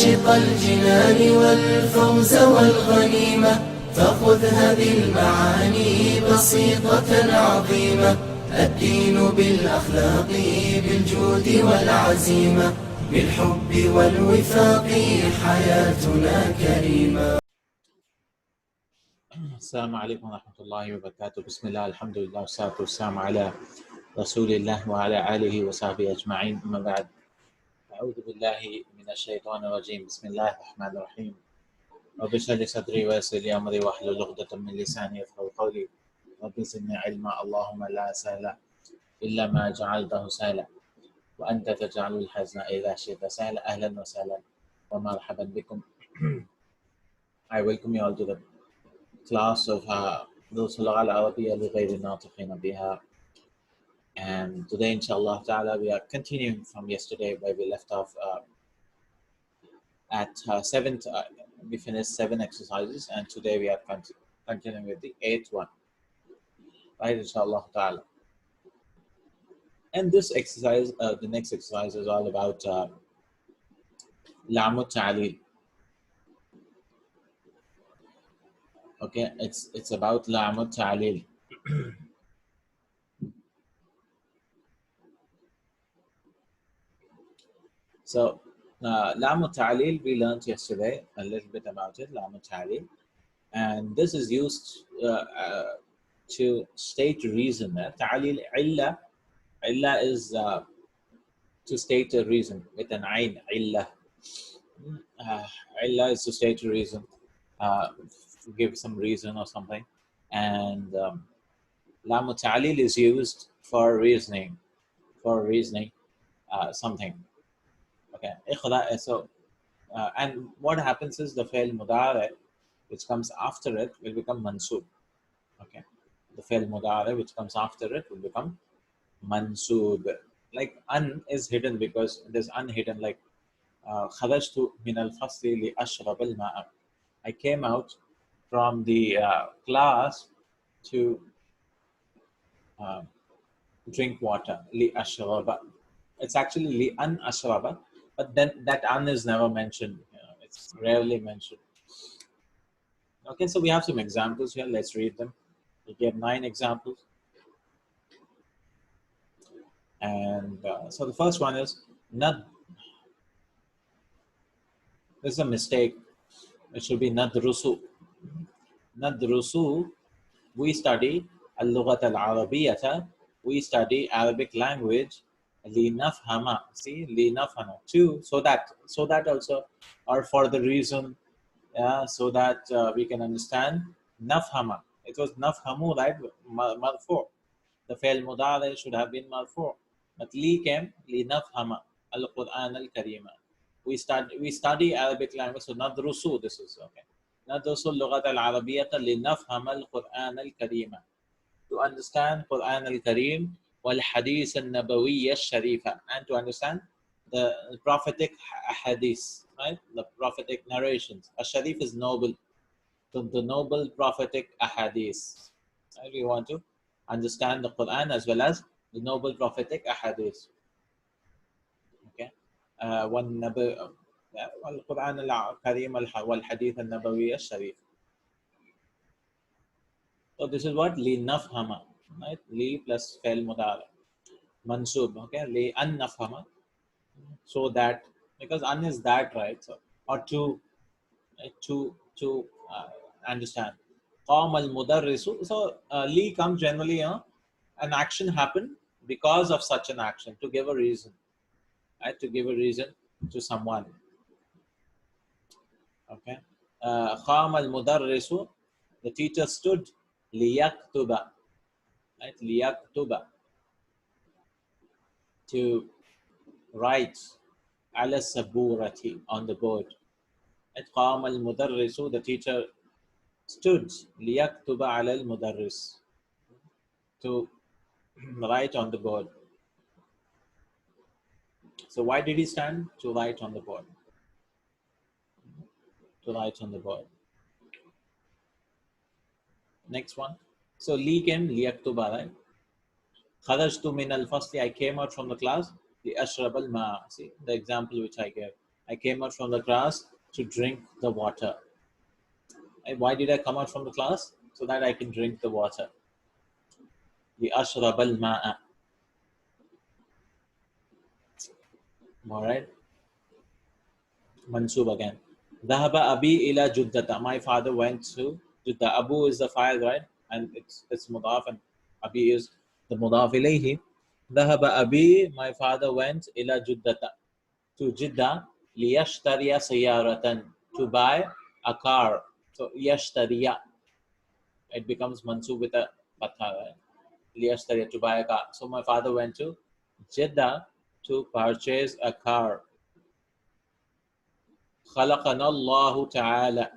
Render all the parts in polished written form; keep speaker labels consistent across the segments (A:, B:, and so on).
A: عاشق الجنان والفوز والغنيمة فخذ هذه المعاني بسيطة عظيمة. الدين بالأخلاق بالجود والعزيمة بالحب والوفاق حياتنا كريمة.
B: السلام عليكم ورحمة الله وبركاته. بسم الله الحمد لله والصلاة والسلام على رسول الله وعلى آله وصحبه أجمعين. أما بعد، أعوذ بالله من الشيطان الرجيم. بسم الله الرحمن الرحيم. رب اشرح لي صدري ويسر لي أمري واحلل عقدة من لساني يفقهوا قولي. رب زدني علما. اللهم لا سهل إلا ما جعلته سهلا وأنت تجعل الحزن إذا شئت سهلا. أهلا وسهلا ومرحبا بكم. I welcome you all to the class of دروس اللغة العربية لغير الناطقين بها. And today, inshallah ta'ala, we are continuing from yesterday where we left off at seventh. We finished 7 exercises, and today we are continuing with the 8th one. Right, inshallah ta'ala. And this exercise, the next exercise is all about Laam al-Ta'lil. Okay, it's about Laam al-Ta'lil. So, Laam al-Ta'lil, we learned yesterday a little bit about it, Laam al-Ta'lil. And this is used to state reason. Ta'lil illa. Illa is to state a reason with an ayn, illa. Illa is to state a reason, give some reason or something. And Laam al-Ta'lil is used for reasoning something. Okay, so and what happens is the fi'l mudari which comes after it will become mansoob. Okay, the fi'l mudari which comes after it will become mansoob. Like an is hidden because it is unhidden. Like kharajtu min al-fasli li ashrab al-ma'a. I came out from the class to drink water. Li ashraba. It's actually li an ashraba, but then that an is never mentioned. It's rarely mentioned. Okay, so we have some examples here. Let's read them. We get 9 examples. And so the first one is nad. This is a mistake. It should be nadrusu. Nadrusu, we study al-lughat al-arabiyyata, we study Arabic language, li-nafhama, see, li-nafhama, so that also, or for the reason, so that we can understand. Nafhama, it was nafhamu, right? Marfu. The fi'l mudari should have been marfu, but li came, li-nafhama al-Qur'an al-Karima. We study Arabic language, so nadrusu, this is okay. ندرس اللغة العربية لنفهم القرآن الكريم, to understand Quran al-Karim والحديث النبوي الشريف, and to understand the prophetic hadith, right? The prophetic narrations. Al-Sharif is noble, so the noble prophetic ahadith. Right? We want to understand the Quran as well as the noble prophetic ahadith. Okay, والقرآن الكريم والحديث النبوي الشريف. So this is what li nafhama, right? Li plus fi'l mudari, mansoob. Okay, li an nafhama, so that, because an is that, right? So, or to, right? to understand. Qam al mudarrisu. So li comes generally, an action happened because of such an action, to give a reason, right? To give a reason to someone. Okay, Qam al mudarrisu, the teacher stood, liyaktuba, right? Liyaktuba, to write, ala saburati, on the board. Right? Qam al mudarrisu, the teacher stood, liyaktuba ala al mudarris, to write on the board. So why did he stand? To write on the board. To write on the board. Next one. So li came, liyaktuba, right? Kharajtu min al-fasli, I came out from the class, li ashrab al-ma. See the example which I gave. I came out from the class to drink the water. Why did I come out from the class? So that I can drink the water. لأشرب الماء. Alright. Mansub again. ذهب أبي إلى جدة. My father went to Judda. Abu is the file, right? And it's mudaf, and Abi is the mudaf ilayhi. ذهب أبي, my father went إلى جدة, to Jeddah, ليشتري سيارة, to buy a car. So يشتري, it becomes mansub with a fatha, right? ليشتري, to buy a car. So my father went to Jeddah to purchase a car. خلقنا الله تعالى.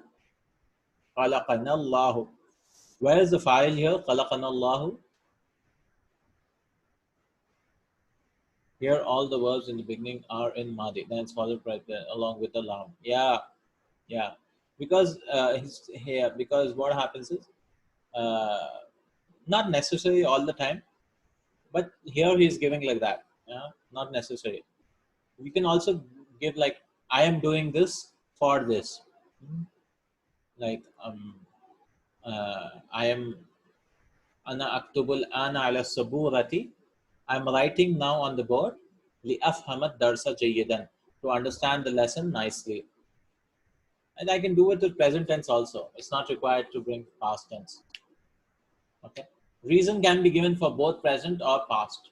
B: خلقنا الله. Where is the file here? خلقنا الله. Here all the verbs in the beginning are in Madi. Then it's followed right there along with the Laam. Yeah. Because here, because what happens is not necessary all the time, but here he is giving like that. Yeah, not necessary. We can also give like, I am doing this for this. Like I am ana aktubul ana ala saburati. I'm writing now on the board li'afhamat darsa jayyidan, to understand the lesson nicely. And I can do it with present tense also. It's not required to bring past tense. Okay. Reason can be given for both present or past.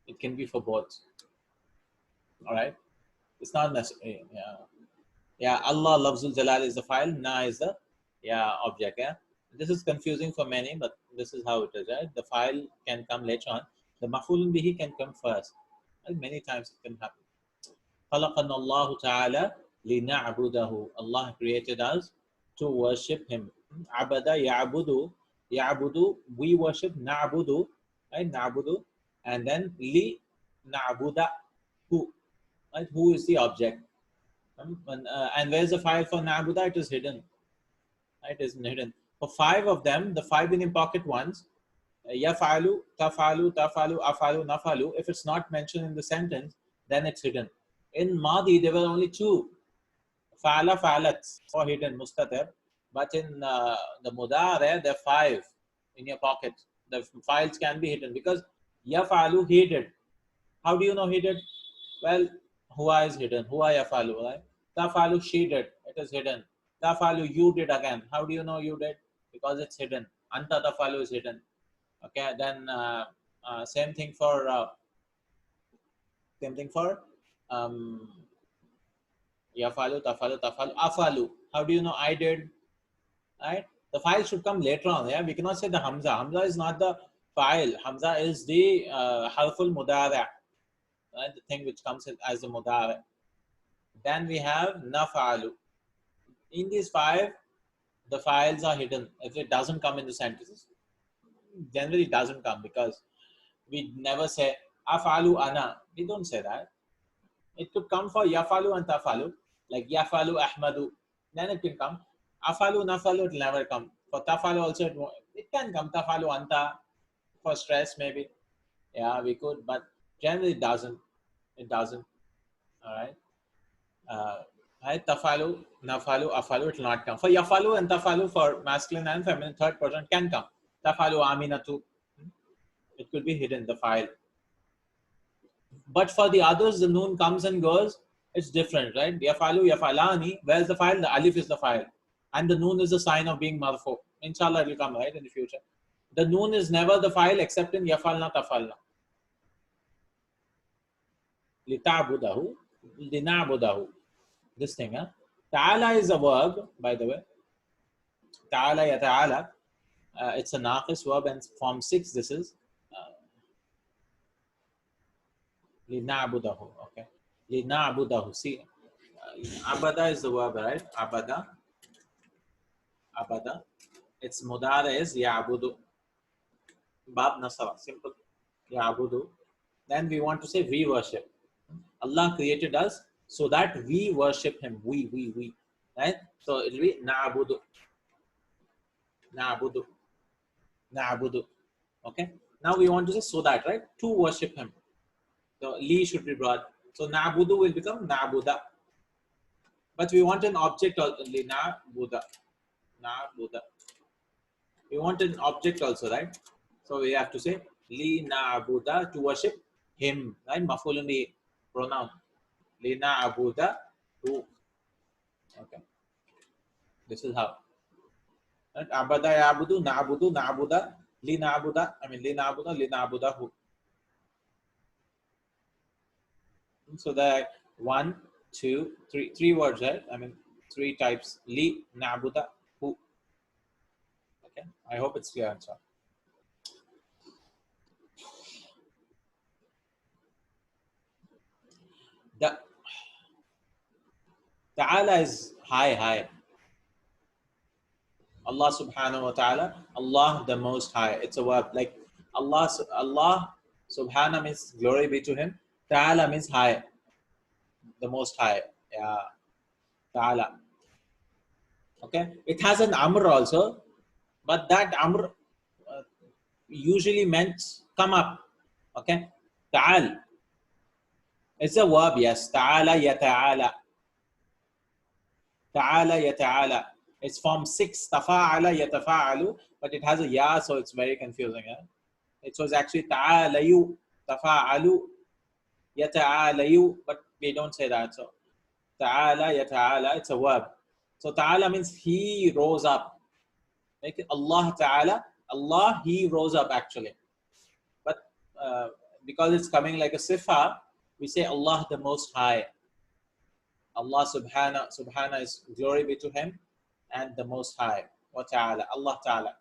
B: It can be for both. All right. It's not necessary. Yeah. Allah Lafzul Jalal is the file. Na is the object. Yeah. This is confusing for many, but this is how it is. Right. The file can come later on. The maf'ulun bihi can come first. And many times it can happen. خلقنا الله تعالى لنعبده. Allah created us to worship Him. Abada ya'budu. Ya'budu, we worship. Na'budu, right? Na'budu. And then li na'buda, who, right? Who is the object? And where's the file for na'buda? It is hidden. Right? It is hidden. For 5 of them, the 5 in pocket ones, yafalu, tafalu, tafalu, afalu, nafalu. If it's not mentioned in the sentence, then it's hidden. In Madi, there were only 2. Fa'ala, fa'alat, or hidden, mustatir. But in the Mudare, there are 5 in your pocket. The files can be hidden because yafalu, he did. How do you know he did? Well, huwa is hidden. Huwa yafalu, right? Tafalu, she did. It is hidden. Tafalu, you did again. How do you know you did? Because it's hidden. Anta tafalu is hidden. Okay, then same thing for yafalu, tafalu, tafalu, afalu. How do you know I did? Right? The file should come later on. Yeah, we cannot say the Hamza. Hamza is not the file. Hamza is the harful mudara, right? The thing which comes as the mudara. Then we have nafalu. In these 5, the files are hidden. If it doesn't come in the sentences, generally it doesn't come because we never say afalu ana. We don't say that. It could come for yafalu and tafalu, like yafalu ahmadu. Then it can come. Afalu nafalu, it will never come. For tafalu also, it can come. Tafalu anta, for stress maybe. Yeah, we could, but generally it doesn't. It doesn't. All right. Right, tafalu, nafalu, afalu, it will not come. For yafalu and tafalu, for masculine and feminine, third person can come. Tafalu aminatu, it could be hidden, the file. But for the others, the noon comes and goes. It's different, right? Yafalu, yafalani, where's the file? The alif is the file. And the noon is a sign of being marfu. Inshallah, it will come, right, in the future. The noon is never the file except in yafalna, tafalna. Lita'budahu, lina'budahu. This thing, huh? Ta'ala is a verb, by the way. Ta'ala ya ta'ala. It's a naqis verb and form 6. This is lina'budahu. Okay. Lina'budahu. See, abada is the verb, right? Abada. Abada. Its mudara is ya'budu. Bab nasara. Simple. Ya'budu. Then we want to say we worship. Allah created us so that we worship Him. We. Right? So it will be na'budu. Na'budu. Na'budu. Okay? Now we want to say so that, right? To worship Him. So li should be brought. So na'budu will become na'buda. But we want an object also. Lina Buddha. Na Buddha. We want an object also, right? So we have to say Lina Buddha, to worship him, right? Mafulun pronoun. Lina Buddha, to. Okay. This is how. Right? Abada yabudu, na'budu, na'buda, Lina Buddha, who. So there are one, two, three words, right? I mean, three types. Li, na'buda, who. Okay. I hope it's clear answer. The Ta'ala is high. Allah subhanahu wa ta'ala, Allah the most high. It's a verb. Like Allah subhanahu means glory be to him. Ta'ala means high, the most high. Yeah. Ta'ala. Okay. It has an amr also, but that amr usually meant come up. Okay. Ta'al. It's a verb, yes. Ta'ala yata'ala. Ta'ala yata'ala. It's from 6. Tafa'ala yatafa'alu. But it has a ya, so it's very confusing. Eh? It was actually ta'alayu, tafa'alu, yata'alayu. But we don't say that. So ta'ala yata'ala, it's a verb. So ta'ala means he rose up. Like Allah ta'ala, Allah, he rose up actually. But because it's coming like a sifa, we say Allah the most high. Allah subhana is glory be to him and the most high. Wa ta'ala, Allah ta'ala,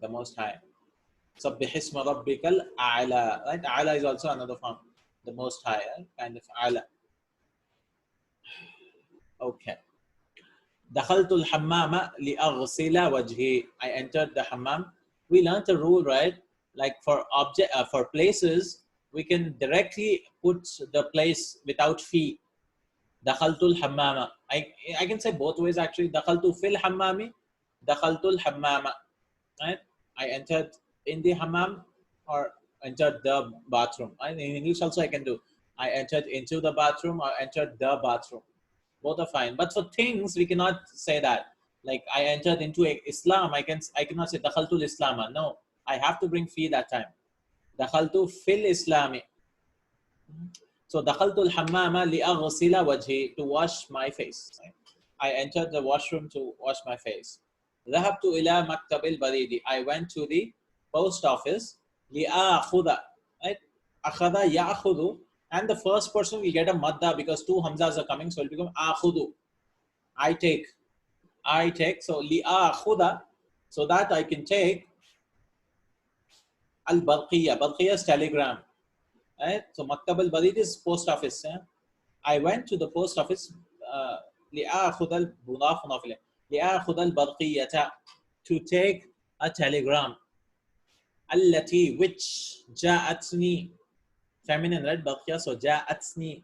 B: the most high. Sabbihisma rabbikal a'la. Right? A'la is also another form. The most high, kind of a'la. Okay. Dakhaltul hammama li'aghsila wajhi. I entered the hammam. We learned a rule, right? Like for for places, we can directly put the place without fee. Dakhaltul hammama. I can say both ways actually. Dakhaltu fil hammami, dakhaltul hammama. Right? I entered in the hammam or entered the bathroom. And in English also I can do. I entered into the bathroom or entered the bathroom. Both are fine. But for things we cannot say that. Like I entered into Islam, I cannot say dakhaltul Islama. No, I have to bring fi that time. Dakhaltu fil Islami. So dakhaltul hammama li'aghsila wajhi, to wash my face. I entered the washroom to wash my face. ذهبت إلى مكتب البريد. I went to the post office. لآخذ. Right? أخذ يأخذ. And the first person will get a madda because two hamzas are coming, so it will become akhudu. I take. So li'akhuda, so that I can take al-barqiyya. Barqiyya is telegram. Right? So maktab al-barid is post office. I went to the post office. لآخذ المضاف إليه. لآخذ البرقية, to take a telegram. التي, which, جاءتني, feminine, right? Barqiyya, so جاءتني,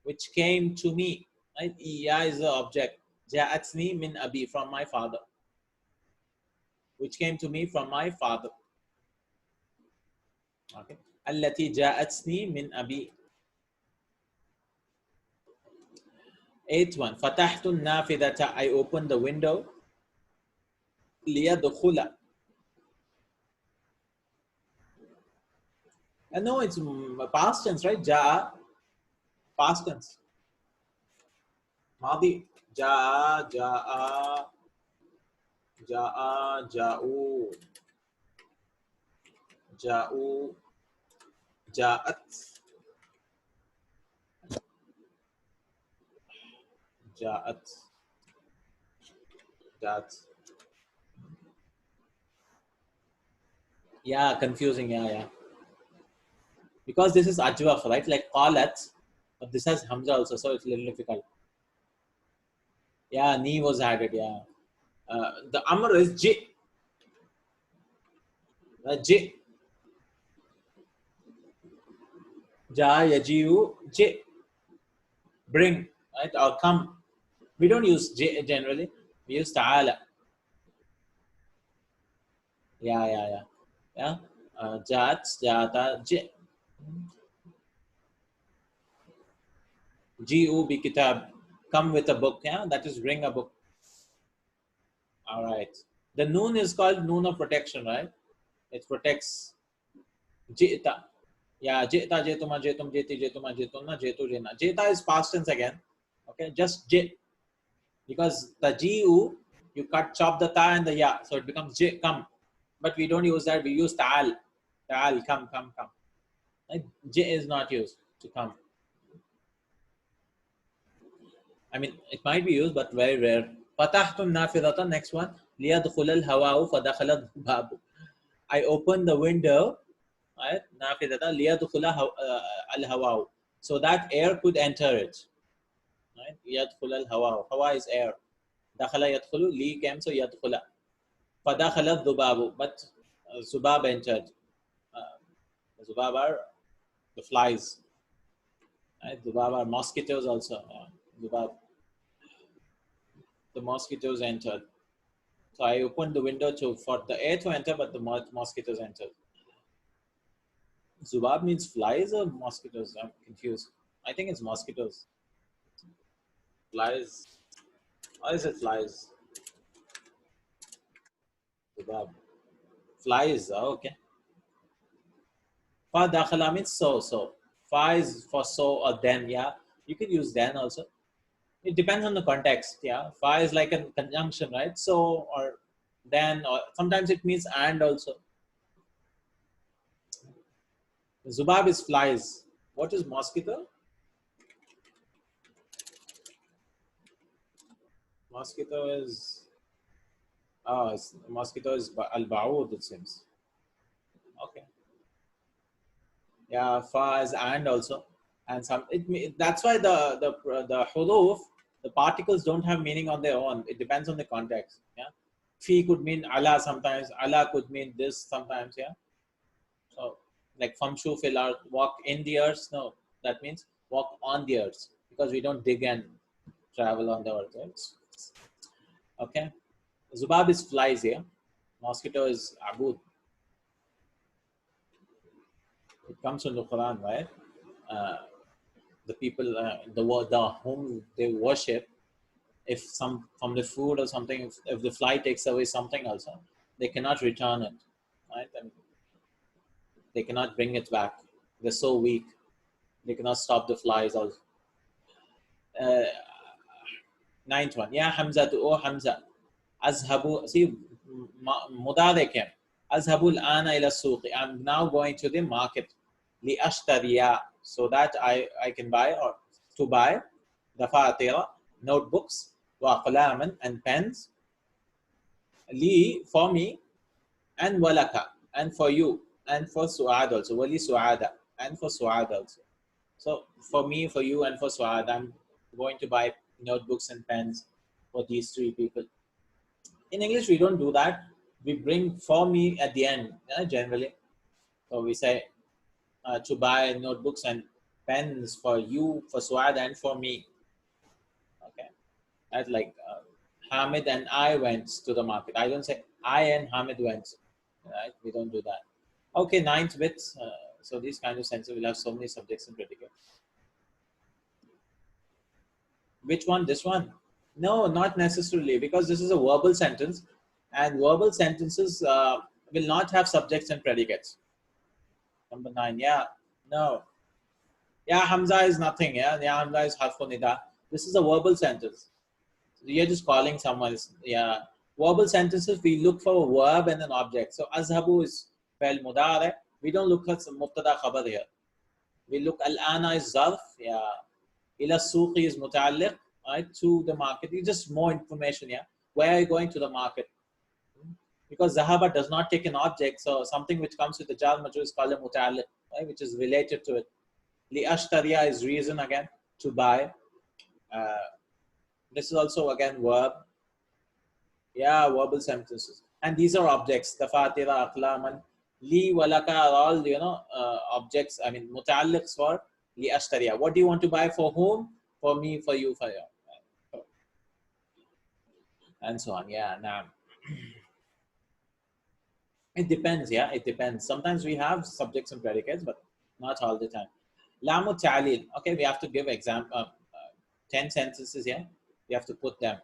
B: which came to me. Right? Iya is the object. Ja'atni min abi, from my father. Which came to me from my father. Okay. Allati ja'atni min abi. 8th one. Fatahtu nafidata. I opened the window. Liyadkhula. And no, it's past tense, right? Ja'a. Past tense. Madi. Ja'a, ja'a. Ja'a, ja'u. Ja'u. Ja'at. Ja'at. Ja'at. Yeah, confusing. Yeah. Because this is ajwaf, right? Like qalat, but this has hamza also, so it's a little difficult. Yeah, ni was added. Yeah. The amr is j. J. Ja, yajiu, j. Bring, right? Or come. We don't use j generally. We use ta'ala. Yeah. Jat, jata, j. Ji'u bi kitab. Come with a book. Yeah, that is bring a book. All right. The noon is called noon of protection, right? It protects. Jita. Yeah, jita, jetuma, jetum, jeti, jetuma, jetuna, jetu, jena. Jeta is past tense again. Okay, just j. Because the Ji'u, you chop the ta and the ya. So it becomes j, come. But we don't use that. We use ta'al. Ta'al, come, come, come. Right? J is not used to come. I mean, it might be used, but very rare. فتحت النافذة. Next one. ليدخل الهواء فدخل الذباب. I opened the window. Right? نافذة ليدخل الهواء. So that air could enter it. Right? يدخل الهواء. Hawa is air. دخل يدخل. Li came, so يدخل. فدخل الذباب. But Zubab entered. Zubab are the flies. Right? Zubab are mosquitoes also. Zubab. The mosquitoes entered. So I opened the window for the air to enter, but the mosquitoes entered. Zubab means flies or mosquitoes? I'm confused. I think it's mosquitoes. Flies. Or is it flies? Zubab. Flies. Oh, okay. Fa dakhala means so. Fa is for so or then. Yeah. You could use then also. It depends on the context. Yeah. Fa is like a conjunction, right? So or then, or sometimes it means and also. Zubab is flies. What is mosquito? Mosquito is mosquito is al-ba'ud, it seems. Okay. Yeah, fa is and also, and some that's why the huruf, the particles don't have meaning on their own. It depends on the context. Yeah, fi could mean ala sometimes. Ala could mean this sometimes. Yeah. So like famshu fil ard, walk in the earth. No, that means walk on the earth because we don't dig and travel on the earth. Right? Okay. Zubab is flies here. Mosquito is abud. It comes from the Quran, right? The people, the whom they worship, if some from the food or something, if the fly takes away something also, they cannot return it, right? And they cannot bring it back. They're so weak. They cannot stop the flies also. Uh, Ninth one. Yeah, Hamza to oh Hamza. Azhabu. See, mudare came. Azhabul ana ila suqi. I'm now going to the market. Li ashtariya. So that I can buy or to buy dafatira, notebooks, wa aqlaman and pens. Li for me and walaka and for you and for Suad also. Wali Suada and for Suad also. So for me, for you, and for Suad, I'm going to buy notebooks and pens for these three people. In English, we don't do that. We bring for me at the end, generally. So we say to buy notebooks and pens for you, for Suad, and for me. Okay, that's like Hamid and I went to the market. I don't say I and Hamid went. Right? We don't do that. Okay, ninth bit. So these kind of sentences will have so many subjects and predicates. Which one? This one? No, not necessarily, because this is a verbal sentence, and verbal sentences will not have subjects and predicates. Number 9. Yeah. No. Yeah, Hamza is nothing. Yeah, Hamza is harfun nida. This is a verbal sentence. You're just calling someone. Yeah. Verbal sentences, we look for a verb and an object. So azhabu is fa'il mudari. We don't look at mubtada khabar here. We look al-ana is zarf. Yeah. Ila suqi is muta'alliq. Right, to the market. It's just more information. Yeah. Where are you going to the market? Because zahaba does not take an object. So something which comes with the jar majrur is called a muta'alliq, right, which is related to it. Li ashtariya is reason again, to buy. This is also again verb. Yeah, verbal sentences. And these are objects. Tafatira, aqlaman, li walaka are all, objects. I mean, muta'alliqs for li ashtariya. What do you want to buy? For whom? For me, for you, for you. And so on. Yeah, now. It depends. Yeah, it depends. Sometimes we have subjects and predicates, but not all the time. Lamu ta'lil. Okay, we have to give 10 sentences here. You have to put them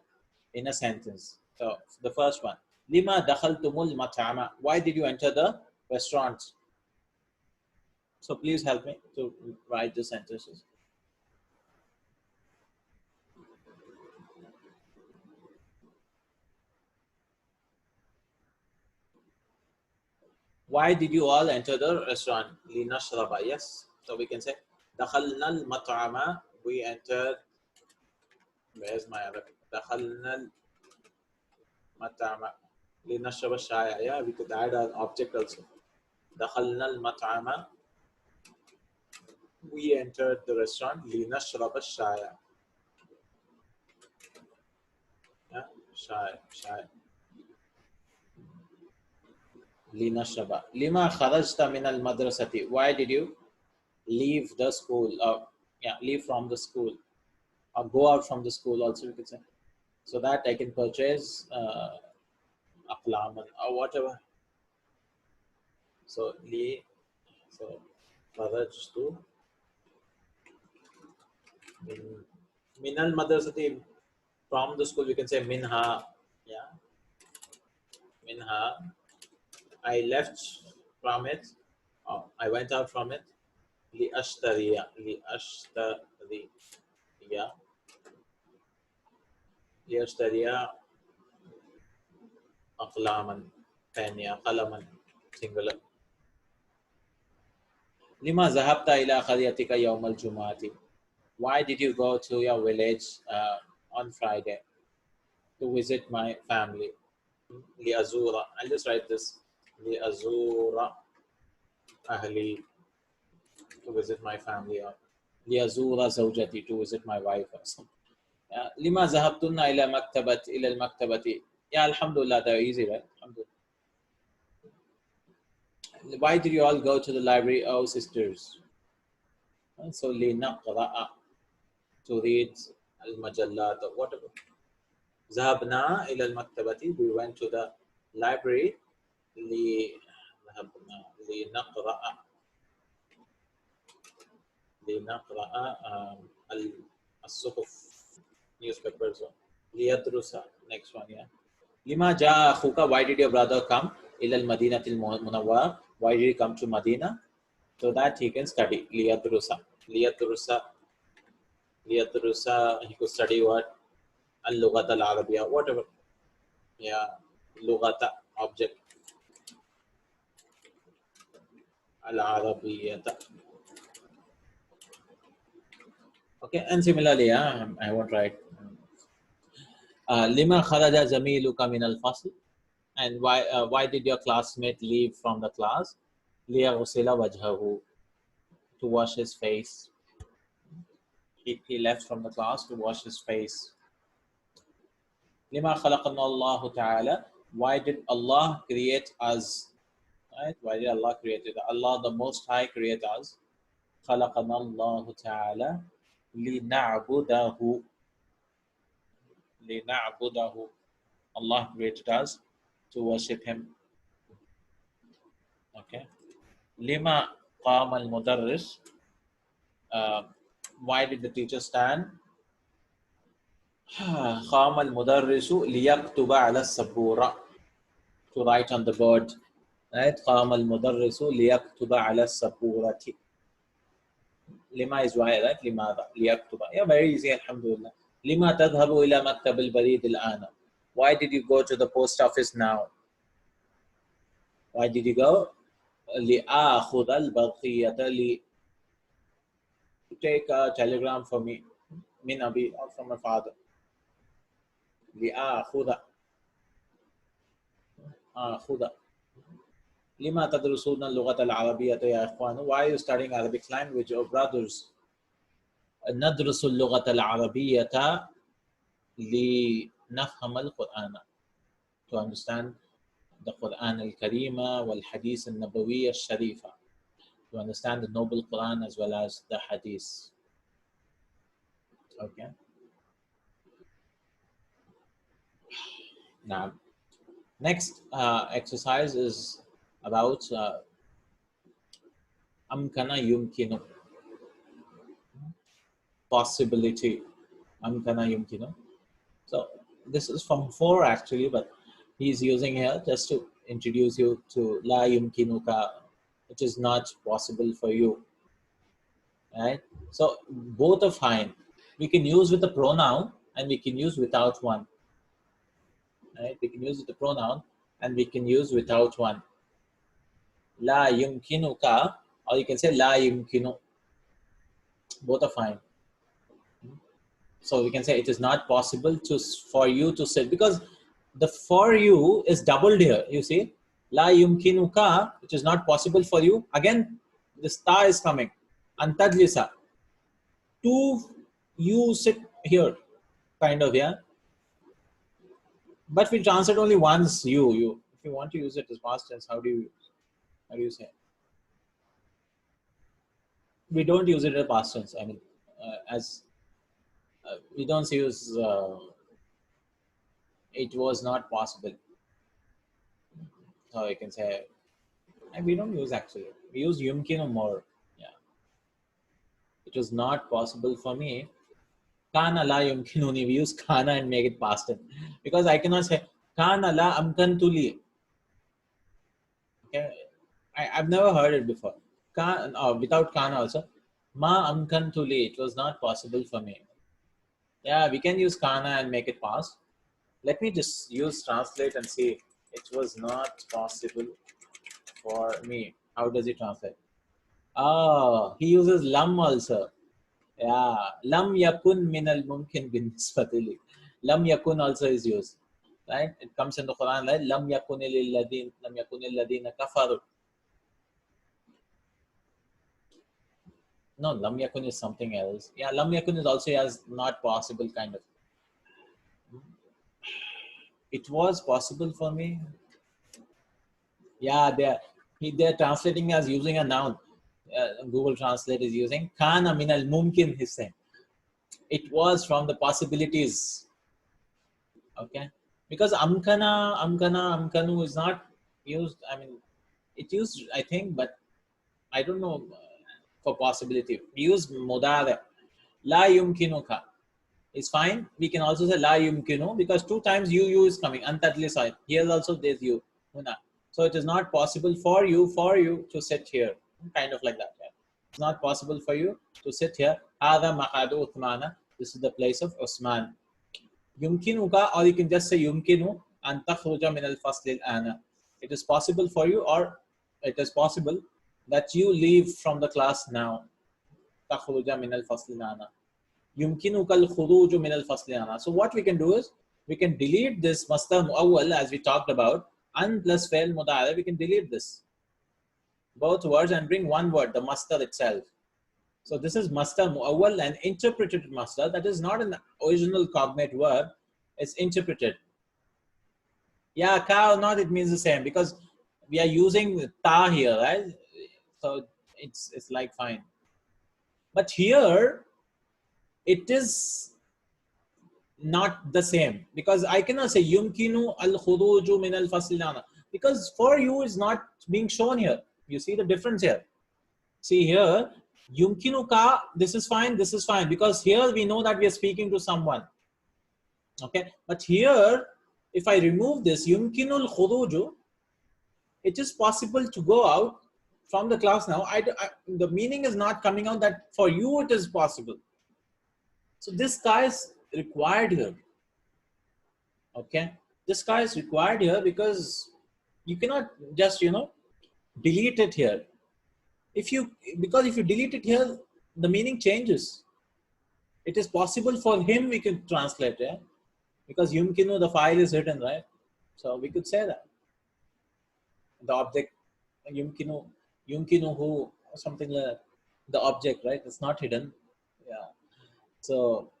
B: in a sentence. So the first one, Lima dakhaltumul mat'ama. Why did you enter the restaurant? So please help me to write the sentences. Why did you all enter the restaurant? Linashraba. Yes. So we can say dakhalna al-mat'ama. We entered. Where's my other? Dakhalna al-mat'ama. Linashraba shaya. Yeah, we could add an object also. Dakhalna al-mat'ama. We entered the restaurant. Linashraba shaya. Yeah, shaya, shaya. Linashraba. Lima kharajta min al-madrasati. Why did you leave the school? Leave from the school. Or go out from the school also we could say. So that I can purchase aqlaman or whatever. So kharajtu min al-madrasati. From the school we can say minha. Yeah, minha. I left from it. I went out from it. لأشتري أقلاما ثانية قلما singular. لما ذهبت إلى قريتك يوم الجمعة. Why did you go to your village on Friday to visit my family? لأزور. I'll just write this. لأزور أهلي, to visit my family. Or لأزور زوجتي, to visit my wife or something. لما ذهبتن إلى المكتبة. Yeah, alhamdulillah, they're easy, right? Alhamdulillah. Why did you all go to the library, oh sisters? So لنقرأ, to read المجلات or whatever. ذهبنا إلى المكتبة, we went to the library. لنقرأ الصحف, newspapers. ليدرس, next one, yeah. لما جاء أخوك. Why did your brother come إلى المدينة المنورة? Why did he come to Madina? So that he can study. ليدرس, he could study what? اللغة العربية, whatever. Yeah, لغة object. العربية. Okay, and similarly, I won't write. لما خرج زميلك من الفصل. And why did your classmate leave from the class? ليغسل وجهه, to wash his face. He left from the class to wash his face. لما خلقنا الله تعالى. Why did Allah create us? Right? Why did Allah create us? Allah the Most High create us. خلقنا الله تعالى لنعبده. Allah created us to worship Him. Okay. لما قام المدرس. Why did the teacher stand? قام المدرس ليكتب على السبورة, to write on the board. Right? قام المدرس ليكتب على السبورة. لما is why, right? لماذا ليكتب. Yeah, very easy, alhamdulillah. لما تذهب إلى مكتب البريد الآن. Why did you go to the post office now? Why did you go? لآخذ البقية, to take a telegram for me. من أبي, or from my father. لآخذ. لما تدرسون اللغة العربية يا إخوان. Why are you studying Arabic language, oh brothers? ندرس اللغة العربية لنفهم القرآن, to understand the Quran al-Karima wal-Hadith al-Nabawiyya al-Sharifa, to understand the noble Quran as well as the Hadith. Okay. Now, next exercise is about amkana yumkinu, possibility. Amkana yumkinu. So this is from 4 actually, but he's using here just to introduce you to la yumkinuka, which is not possible for you, right? So both are fine. We can use with the pronoun and we can use without one, right? We can use with the pronoun and we can use without one. La yumkinuka, or you can say la yumkinu. Both are fine. So we can say it is not possible for you to sit, because the for you is doubled here. You see, la yumkinuka, which is not possible for you. Again, this ta is coming. Antadlisa, to you sit here, kind of, yeah. But we translate only once you. If you want to use it as past tense, how do you say? We don't use it as past tense. I mean, as we don't use. It was not possible. So I can say, and we don't use actually. We use yumkinu more. Yeah. It was not possible for me. Kana la yumkinuni. We use kana and make it past tense. Because I cannot say kana la amkantuli. Okay. I've never heard it before. Without kana also. Ma amkantuli. It was not possible for me. Yeah, we can use kana and make it past. Let me just use translate and see. It was not possible for me. How does he translate? Oh, he uses lam also. Yeah, lam yakun min al mumkin bin nisbatili. Lam yakun also is used. Right? It comes in the Quran like lam yakunil ladina kafaru. No, lam yakun is something else. Yeah, lam yakun is also as not possible kind of. It was possible for me. Yeah, they're translating as using a noun. Google Translate is using kana min al mumkin. He's saying it was from the possibilities. Okay, because amkanu is not used. I mean, it used, I think, but I don't know for possibility. We use mudara. La yumkinuka is fine. We can also say la yumkinu because 2 times you is coming. Antadli side. Here also there's you. Huna. So it is not possible for you to sit here. Kind of like that. Yeah. It's not possible for you to sit here. Hada maqadu Uthmana. This is the place of Usman. Yumkinuka, or you can just say yumkinu and takhruja min al fasl al ana. It is possible for you, or it is possible that you leave from the class now. Takhruja min al fasl al ana. Yumkinuka al khuruju min al fasl al ana. So what we can do is we can delete this masdar muawwal as we talked about, and plus fail mudari. We can delete this both words and bring one word, the masdar itself. So this is masdar muawwal, an interpreted masdar that is not an original cognate verb. It's interpreted. Yeah, ka or not, it means the same because we are using ta here, right? So it's like fine. But here it is not the same because I cannot say yumkinu al khuruju min al faslana because for you is not being shown here. You see the difference here. See here, yumkinu ka, this is fine because here we know that we are speaking to someone. Okay, but here if I remove this yumkinul khuruju, it is possible to go out from the class now. The meaning is not coming out that for you it is possible. So this guy is required here. Okay, this guy is required here because you cannot just delete it here. Because if you delete it here, the meaning changes. It is possible for him, we can translate, yeah? Because yumkinu, the file is written, right? So we could say that. The object, yumkinuhu, or something like that. The object, right? It's not hidden. Yeah. So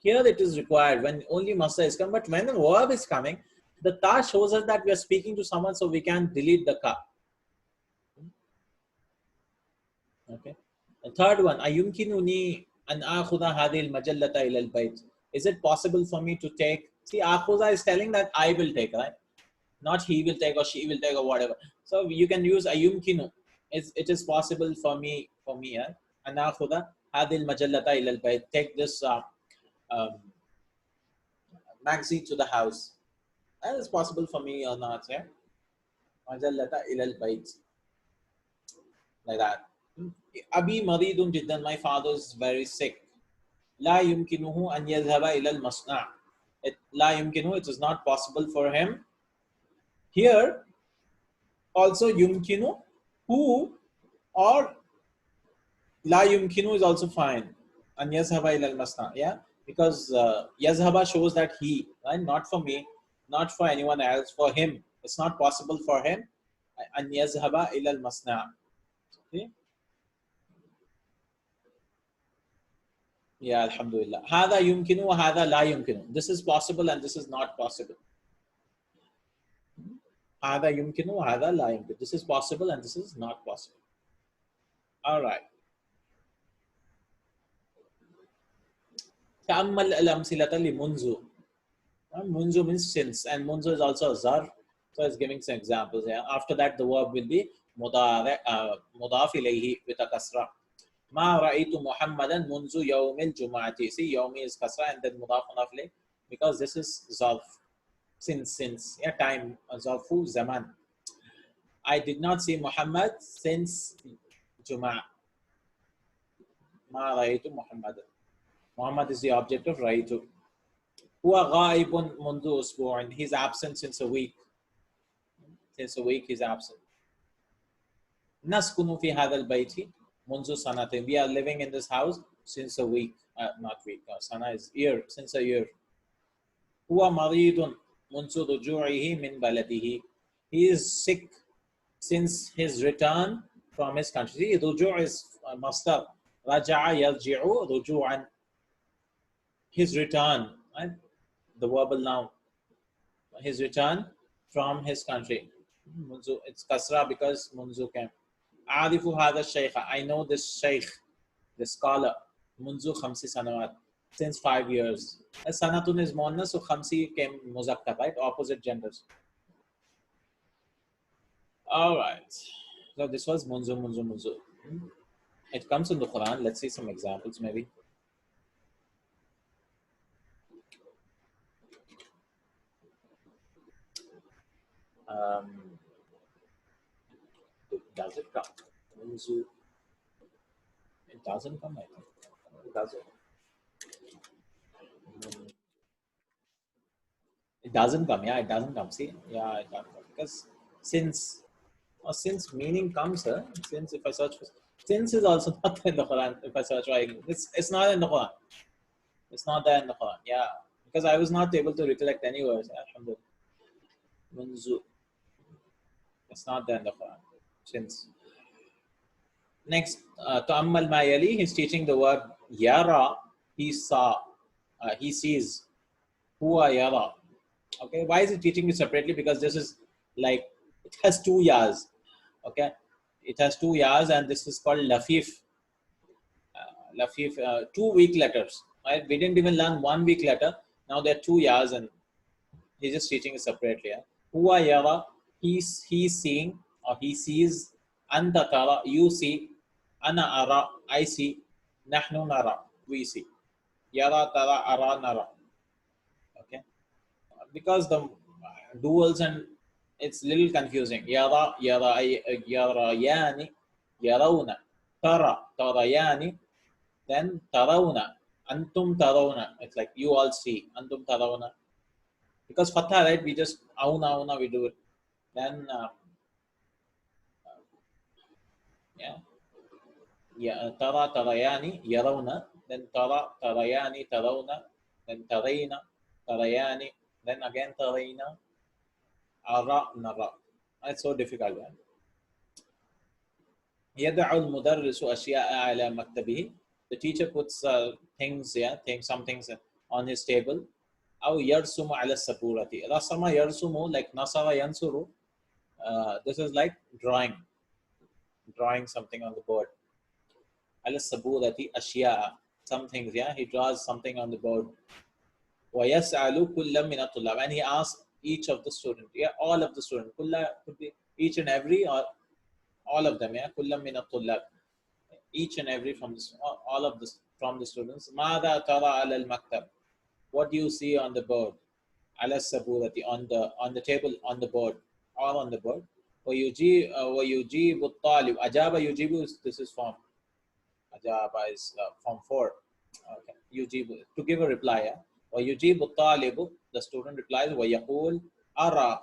B: here it is required when only masdar is coming, but when the verb is coming, the ta shows us that we are speaking to someone, so we can delete the ka. Okay. The third one, ayumkinuni an akhudha hadhihi al-majallata ila al-bayt. Is it possible for me to take? See, akhudha is telling that I will take, right? Not he will take or she will take or whatever. So you can use ayumkinu. It is possible for me, yeah? An akhudha hadhihi al-majallata ila al-bayt. Take this um, Maxi to the house. That is possible for me or not, yeah? Majallata ilal bayt. Like that. Abi maridun jiddan, my father is very sick. La yumkinuhu an yadhhaba ilal masna'. La yumkinu, it is not possible for him. Here, also yumkinu, who or la yumkinu is also fine. An yazhaba ila al-masna, yeah, because yazhaba shows that he, right? Not for me, not for anyone else, for him. It's not possible for him. An yazhaba ila al-masna. Okay? Yeah, alhamdulillah. Hada yumkinu wa hada la yumkinu. This is possible and this is not possible. Hada yumkinu wa hada la yumkinu. This is possible and this is not possible. All right. تأمل الأمثلة لمنذ. Munzu means since, and munzu is also a zarf, so it's giving some examples. Yeah. After that, the verb will be mudaf ilayhi with a kasra. Ma ra'aytu Muhammadan munzu yawmil jum'ati. See, yawmi is kasra and then mudaf ilayhi, because this is zarf, since, yeah, time, zarfu zaman. I did not see Muhammad since Jum'ah. Ma ra'aytu Muhammadan. Muhammad is the object of ra'aytu. Huwa ghaibun mundu usbu'in. He's absent since a week. Since a week he's absent. Naskunu fi hadha al-bayti mundu sanatin. We are living in this house since a week. Not week. Sana is year. Since a year. Huwa maridun mundu ruju'ihi min baladihi. He is sick since his return from his country. See, ruju' is masdar. Raja'a yarji'u ruju'an. His return, right? The verbal noun. His return from his country. Munzu, it's kasra because munzu came. Arifu hada shaykha. I know this shaykh, the scholar. Munzu khamsi sanawat. Since 5 years. Sanatun is muannas, so khamsi came muzakkar, right? Opposite genders. All right. So this was munzu. It comes in the Quran. Let's see some examples maybe. Does it come? It doesn't come, I think. Does it? It doesn't come. Yeah, it doesn't come. See? Yeah, it doesn't come. Because since meaning comes, since if I search for, since is also not in the Quran. If I search for, it's not in the Quran. It's not there in the Quran. Yeah, because I was not able to recollect any words. Alhamdulillah. Munzu. It's not there in the Quran. Since. Next, Ta'ammal ma yali, he's teaching the word yara, he saw, he sees. Huwa yara. Okay, why is he teaching it separately? Because this is like, it has 2 years. Okay, it has 2 years, and this is called lafif. Lafif, 2 week letters. Right? We didn't even learn 1 week letter. Now there are 2 years, and he's just teaching it separately. Huwa yara, he's seeing, or he sees. Anta tara, you see. Ana ara, I see. Nahnu nara, we see. Yara tara ara nara. Okay, because the duals, and it's little confusing. Yara yani, yarawna. Tara tarayani, then tarawna. Antum tarawna. It's like you all see. Antum tarawna. Because fatha, right? We just auna we do it. Then tara tarayani yarawna, then tara tarayani tarawna, then tarayna tarayani, then again tarayna, ara nara. It's so difficult. يدع المدرس أشياء على مكتبه. The teacher puts some things on his table. أو يرسم على السبورة. رسم يرسم, like نصر ينصر. This is like drawing something on the board. على السبورة أشياء, some things. Yeah, he draws something on the board. ويسأل كل من الطلاب, and he asks each of the students. Yeah, all of the students. كل could be each and every, or all of them. Yeah, كل من الطلاب, each and every from this, all of this, from the students. ماذا ترى على المكتب? What do you see on the board? على السبورة, on the table, on the board, all on the board. ويجيب الطالب. أجاب يجيب, this is form. أجاب is form 4. Okay. يجيب, to give a reply. Yeah? ويجيب الطالب, the student replies. ويقول أرى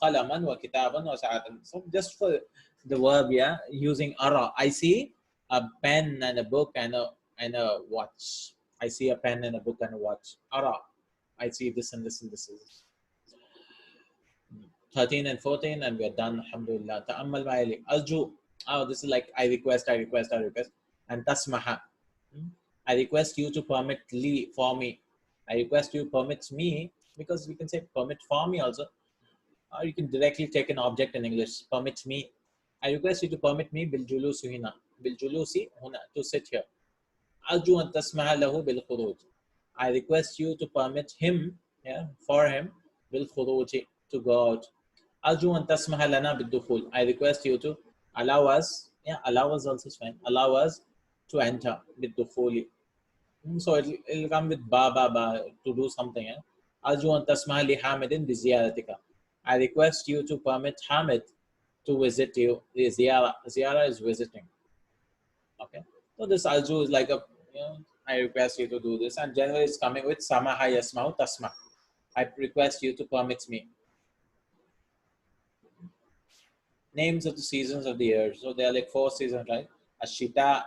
B: قلما وكتابا وساعة. So just for the verb, yeah, using أرى, I see a pen and a book and a watch. I see a pen and a book and a watch. أرى, I see this and this and this. 13 and 14, and we're done. Alhamdulillah. Ta'ammal ma'ali. Arju. Oh, this is like I request. And tasmaha. I request you to permit li for me. I request you permit me, because we can say permit for me also. Or you can directly take an object in English. Permit me. I request you to permit me bil julusi huna. Bil julusi huna, to sit here. Arju an tasmaha lahu bil khuruj. I request you to permit him, yeah, for him, bil khuruji, to go out. Arju an tasmaha lana bid dukhul. I request you to allow us, yeah, allow us also is fine. Allow us to enter bid dukhuli. So it'll come with ba to do something. Yeah? Arju an tasmaha li Hamidin bi ziyaratika. I request you to permit Hamid to visit you. The ziyara is visiting. Okay. So this arju is like a, you know, I request you to do this, and generally it's coming with samaha yasmau tasma. I request you to permit me. Names of the seasons of the year. So there are like 4 seasons, right? Ashita,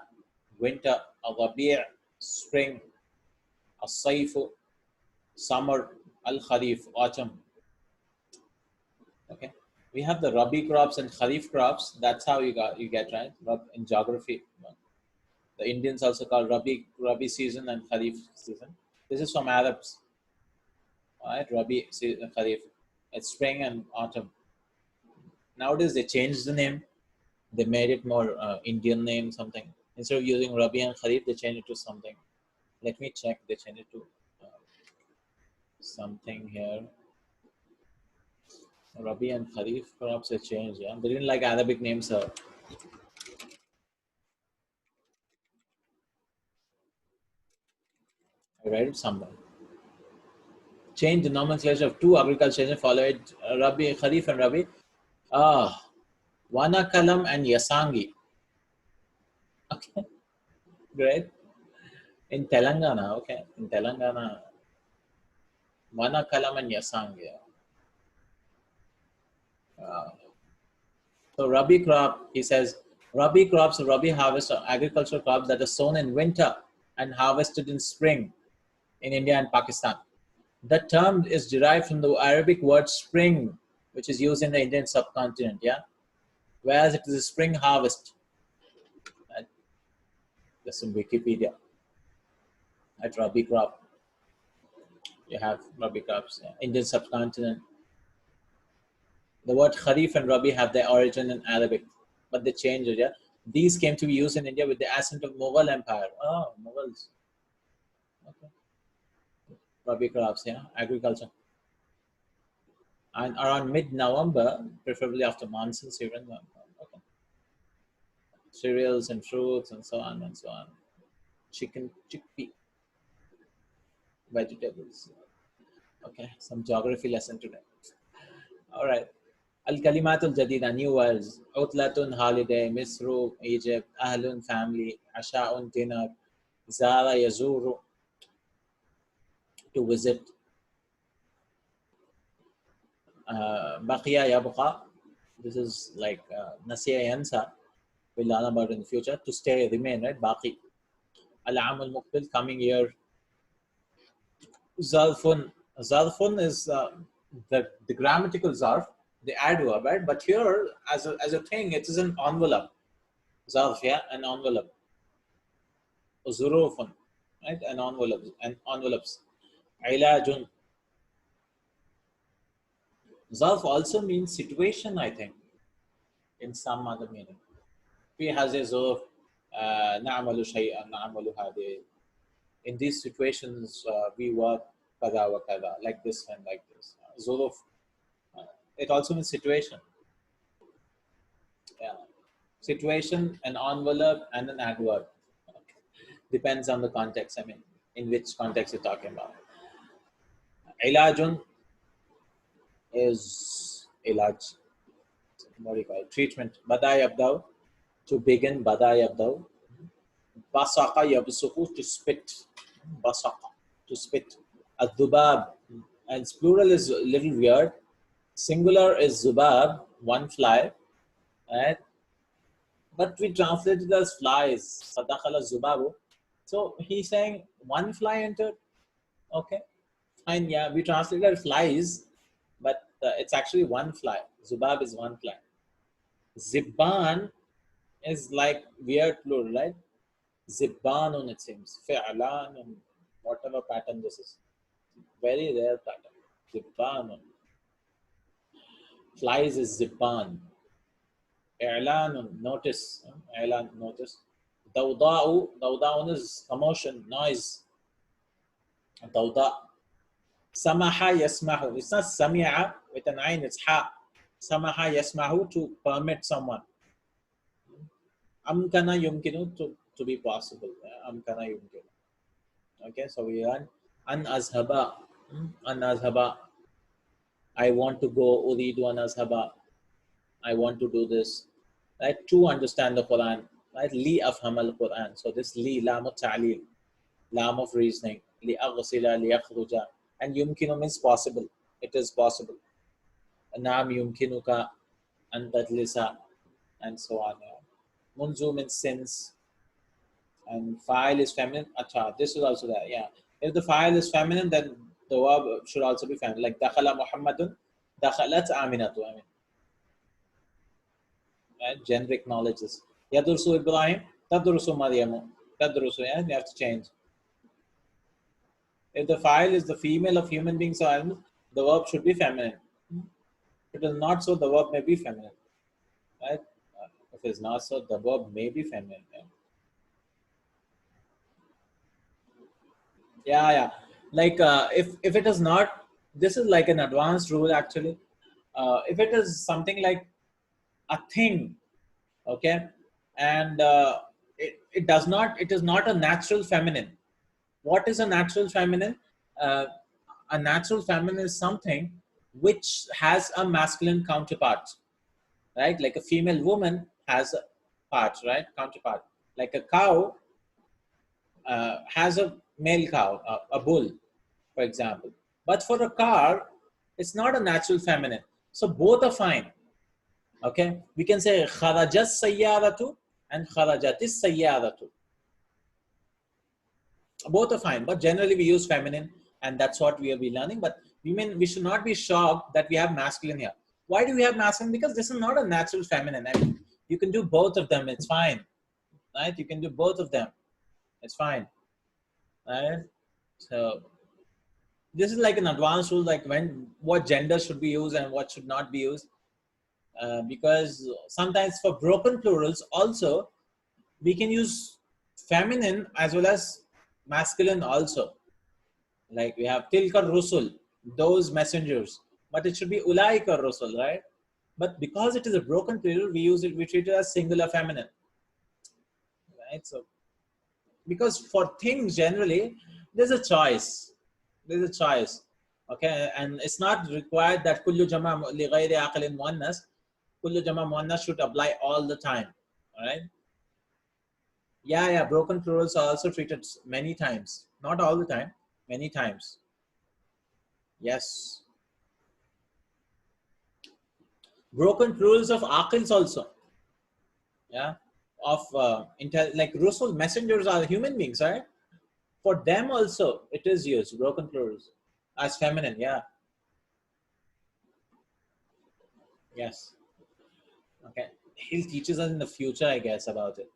B: winter, al-rabi', spring, al-sayfu, summer, al-kharif, autumn. Okay. We have the rabi crops and kharif crops. That's how you get right in geography. The Indians also call rabi season and kharif season. This is from Arabs. All right, rabi season, kharif. It's spring and autumn. Nowadays they changed the name. They made it more Indian name, something. Instead of using rabi and kharif, they changed it to something. Let me check. They changed it to something here. Rabi and kharif crops they changed. Yeah, they didn't like Arabic names. I read it somewhere. Change the nomenclature of 2 agriculture followed Rabi, Kharif and Rabi. Wanakalam and Yasangi. Okay, great. In Telangana, okay. In Telangana, Wanakalam and Yasangi. So Rabi crop, he says, Rabi crops, Rabi harvest are agricultural crops that are sown in winter and harvested in spring in India and Pakistan. The term is derived from the Arabic word spring, which is used in the Indian subcontinent, yeah? Whereas it is a spring harvest. Right? That's in Wikipedia. At Rabi crop. You have Rabi crops, yeah. Indian subcontinent. The word Kharif and Rabi have their origin in Arabic, but they changed it, yeah? These came to be used in India with the ascent of Mughal Empire. Oh, Mughals. Okay. Rabi crops, yeah, agriculture. And around mid-November, preferably after monsoon season, okay. Cereals and fruits and so on and so on. Chicken, chickpea, vegetables. Okay, some geography lesson today. All right. Al-Kalimatul Jadida, new words. Utlatun, holiday. Misru, Egypt. Ahlun, family. Asha'un, dinner. Zara, yazuru, to visit. Baqiya, yabqa. This is like Nasiya Yansa. We'll learn about in the future. To stay, remain, right? Baqi. Al-Aam al-Muqbil, coming year. Zarfun. Zarfun is the grammatical zarf, the adverb, right? But here, as a thing, it is an envelope. Zarf, yeah, an envelope. Zurufun, right? An envelope, and envelopes. Ilajun. Zarf also means situation, I think, in some other meaning. في هذه الظروف نعمل شيئا نعمل هذه. In these situations, we work kada wa kada, like this and like this. Zuruf, it also means situation. Yeah. Situation, an envelope, and an adverb. Okay. Depends on the context. I mean, in which context you're talking about. Ilajun is ilaj. What do you call it? Treatment. Bada yabdaw, to begin. Bada yabdaw. Basaqa yabsuku, to spit. Basaqa, to spit. Adubab, and plural is a little weird. Singular is zubab, one fly, right? But we translate it as flies. Fadakhala zubabu. So he's saying one fly entered. Okay, fine. Yeah, we translate it as flies, but it's actually one fly. Zubab is one fly. Zibban is like weird plural, right? Zibbanun, it seems. Fi'lan, whatever pattern this is. Very rare pattern. Zibbanun. Flies is zibban. I'lanun, notice. I'lan, notice. Dawda'u, dawda'un is commotion, noise. Dawda'. Samaha yasmahu. It's not sami'a with an ayn, it's ha. Samaha yasmahu, to permit someone. Amkana yumkinu, to be possible. Amkana yumkinu. Okay, so we learn an azhaba. An azhaba. I want to go. Uridu an azhaba. I want to do this. Right? To understand the Quran. Right? Li afham al Quran. So this li, lam of ta'lil. Lam of reasoning. Li aghsila, li akhruja. And yumkinu means possible. It is possible. Naam yumkinuka an tadlisa. And so on. Munzu means since. And fa'il is feminine. Acha, this is also there. Yeah. If the fa'il is feminine, then the verb should also be feminine. Like dakhala Muhammadun, dakhalat Aminatu. I mean, right? Generic knowledges. Yadursu Ibrahim, tadrusu Maryamu. Tadrusu, yeah, you have to change. If the fa'il is the female of human beings or animals, the verb should be feminine. If it is not so, the verb may be feminine. Right? If it's not so, the verb may be feminine. Yeah. Like if it is not, this is like an advanced rule actually. If it is something like a thing, okay, and it does not, it is not a natural feminine. What is a natural feminine? A natural feminine is something which has a masculine counterpart, right? Like a female woman has a part, right? Counterpart. Like a cow has a male cow, a bull, for example. But for a car, it's not a natural feminine. So both are fine. Okay, we can say kharajat sayyaratu and kharajatis sayyaratu. Both are fine, but generally we use feminine, and that's what we will be learning. But we should not be shocked that we have masculine here. Why do we have masculine? Because this is not a natural feminine. I mean, you can do both of them. It's fine, right? You can do both of them. It's fine, right? So this is like an advanced rule, like what gender should be used and what should not be used. Because sometimes for broken plurals also, we can use feminine as well as masculine also. Like we have tilka rusul, those messengers, but it should be ulaika rusul, right? But because it is a broken plural, we treat it as singular feminine, right? So because for things generally, there's a choice. Okay, and it's not required that kullu jama li ghayri aqlin muannas. Kullu jama muannas should apply all the time. All right. Yeah. Broken plurals are also treated many times. Not all the time. Many times. Yes. Broken plurals of aqils also. Yeah. Of like rusul, messengers are human beings, right? For them also, it is used, broken plurals, as feminine, yeah. Yes. Okay. He'll teach us in the future, I guess, about it.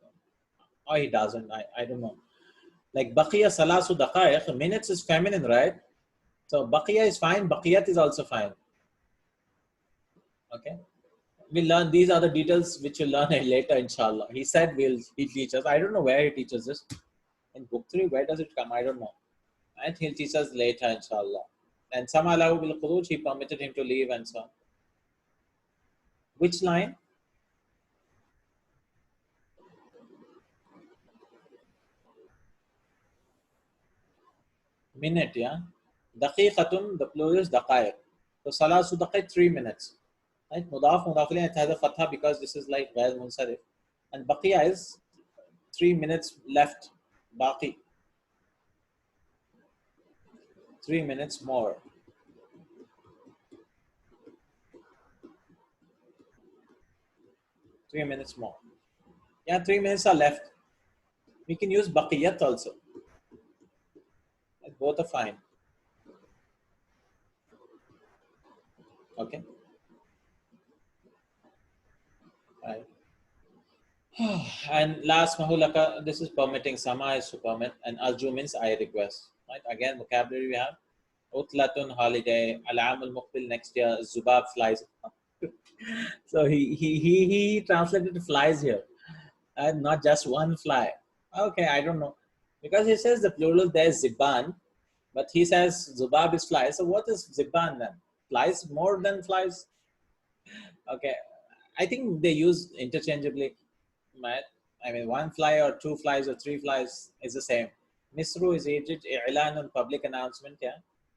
B: Or he doesn't, I don't know. Like, baqiya salasu daqaiq, minutes is feminine, right? So, baqiya is fine, baqiyat is also fine. Okay. We'll learn, these are the details which we'll learn later, inshallah. He said he'll teach us. I don't know where he teaches this. In book 3, where does it come? I don't know. And he'll teach us later, inshallah. And Samalahu bil khuruj, he permitted him to leave and so on. Which line? minute, yeah. Daqiqatun, the plural is daqaiq. So salasu daqaiq, 3 minutes. Right? Mudaf, mudaf ilayh, it has a fatha because this is like ghair munsarif. And baqiya is 3 minutes left. Baqi. 3 minutes more. 3 minutes more. Yeah, 3 minutes are left. We can use baqiyat also. Both are fine. Okay. Right. And last mahulaka, this is permitting. Sama is to permit, and arju means I request. Right. Again, vocabulary we have. Utlatun, holiday. Alam al muqbil, next year. Zubab, flies. So he translated flies here, and not just one fly. Okay, I don't know, because he says the plural there is ziban, but he says zubab is fly. So what is ziban then? Flies more than flies? Okay, I think they use interchangeably. Right? I mean, one fly or two flies or three flies is the same. Misru is Egypt. I'lan on public announcement. Yeah,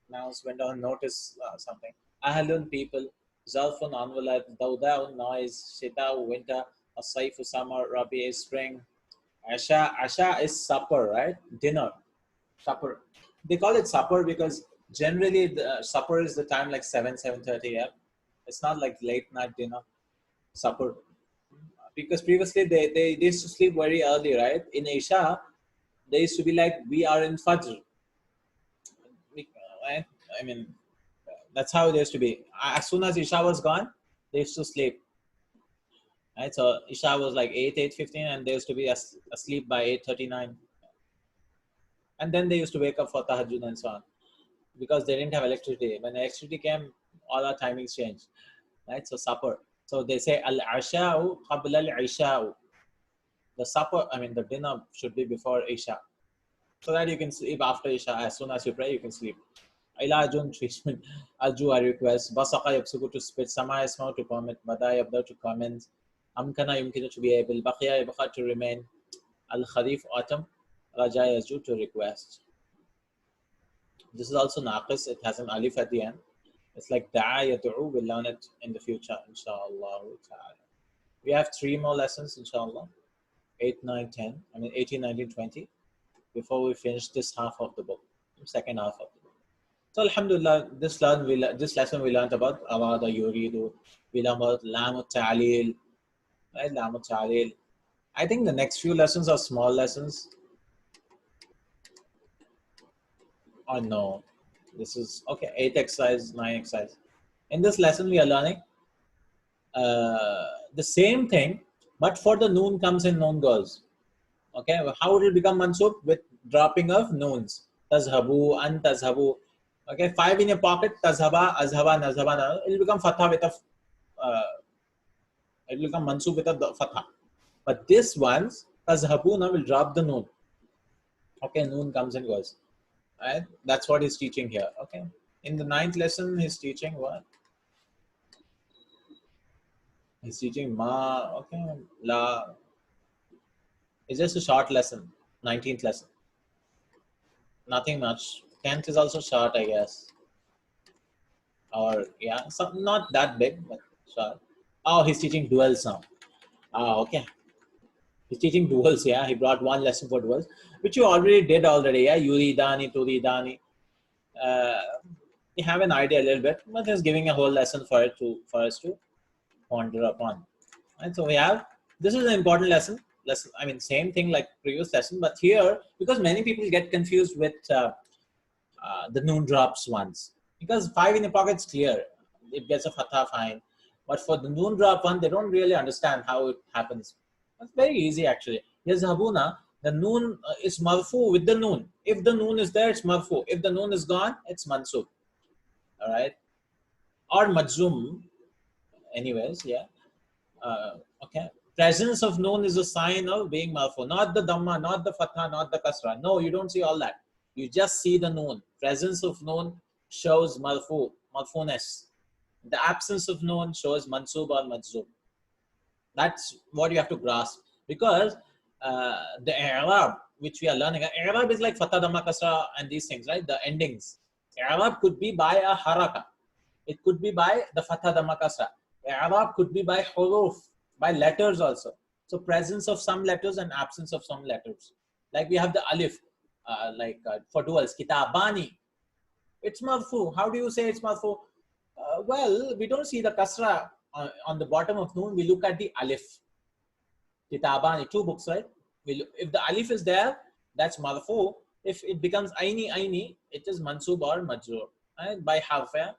B: announcement or notice something. Ahlun people. Zalfun envelope. Dawda noise. Shita winter. Asaifu summer. Rabi is spring. Asha is supper, right? Dinner. Supper. They call it supper because generally the supper is the time like 7:30. Yeah, it's not like late night dinner. Supper. Because previously they used to sleep very early, right? In Isha, they used to be like, we are in Fajr. Right? I mean, that's how it used to be. As soon as Isha was gone, they used to sleep. Right? So Isha was like 8:15, and they used to be asleep by 8:39. And then they used to wake up for tahajjud and so on. Because they didn't have electricity. When electricity came, all our timings changed. Right? So supper. So they say, al-asha'u qabla al-isha'u. The supper, I mean, the dinner should be before Isha. So that you can sleep after Isha. As soon as you pray, you can sleep. Ilajun, treatment. Alju, I request. Basaka yabsuku, to spit. Sama isma, to comment. Bada yabda, to comment. Amkana yumkinu, to be able. Baqiya yabqa, to remain. Al-kharif, autumn. Raja yasju, to request. This is also naqis. It has an alif at the end. It's like da'a yad'u. We'll learn it in the future, inshallah. We have 3 more lessons, inshallah. 8, 9, 10. I mean 18, 19, 20. Before we finish this half of the book, second half of the book. So alhamdulillah, this lesson we learned about awada yuridu. We learned about Laam al-Ta'lil. Right? Laam al-Ta'lil. I think the next few lessons are small lessons. Oh no. This is okay. 8 exercise, 9 exercise. In this lesson, we are learning the same thing, but for the noon comes in, noon goes. Okay, how it will become mansub? With dropping of noons. Tazhabu, an tazhabu. Okay, 5 in your pocket. Tazhaba, azhaba, nazhaba. It will become fatha with a. It will become mansub with a fatha. But this one's tazhabuna will drop the noon. Okay, noon comes and goes. Right? That's what he's teaching here. Okay. In the 9th lesson, he's teaching what? He's teaching ma. Okay, la. It's just a short lesson. 19th lesson. Nothing much. 10th is also short, I guess. Or yeah, not that big, but short. Oh, he's teaching duals now. Oh, okay. He's teaching duals. Yeah, he brought 1 lesson for duals, which you already did already. Yeah, yuridani, turidani. You have an idea a little bit, but he's giving a whole lesson for us to ponder upon. And so we have, this is an important lesson. I mean, same thing like previous lesson, but here, because many people get confused with the noon drops ones. Because 5 in the pocket is clear. It gets a fatha, fine. But for the noon drop one, they don't really understand how it happens. It's very easy actually. Yazhabuna, the noon is marfu with the noon. If the noon is there, it's marfu. If the noon is gone, it's mansub. All right. Or majzum. Anyways, yeah. Okay. Presence of noon is a sign of being marfu. Not the dhamma, not the fatha, not the kasra. No, you don't see all that. You just see the noon. Presence of noon shows marfu, marfuness. The absence of noon shows mansub or majzum. That's what you have to grasp. Because the i'rab, which we are learning. I'rab is like fatha, dhamma, kasra and these things, right? The endings. I'rab could be by a haraka. It could be by the fatha, dhamma, kasra. I'rab could be by huruf, by letters also. So presence of some letters and absence of some letters. Like we have the alif, for duals, kitabani. It's marfu. How do you say it's marfu? Well, we don't see the kasra on the bottom of noon. We look at the alif. Kitabani, 2 books, right? If the alif is there, that's marfu. If it becomes aini, it is mansub or majroor, right? By harfa,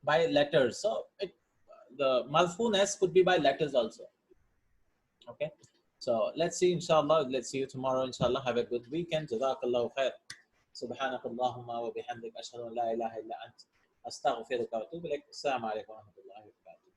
B: by letters. So the marfu-ness could be by letters also. Okay. So let's see, inshallah. Let's see you tomorrow, inshallah. Have a good weekend. Jazakallahu Khair. سبحانك اللهم وبحمدك أشهد أن لا إله إلا أنت أستغفرك وأتوب إليك. السلام عليكم ورحمة الله وبركاته.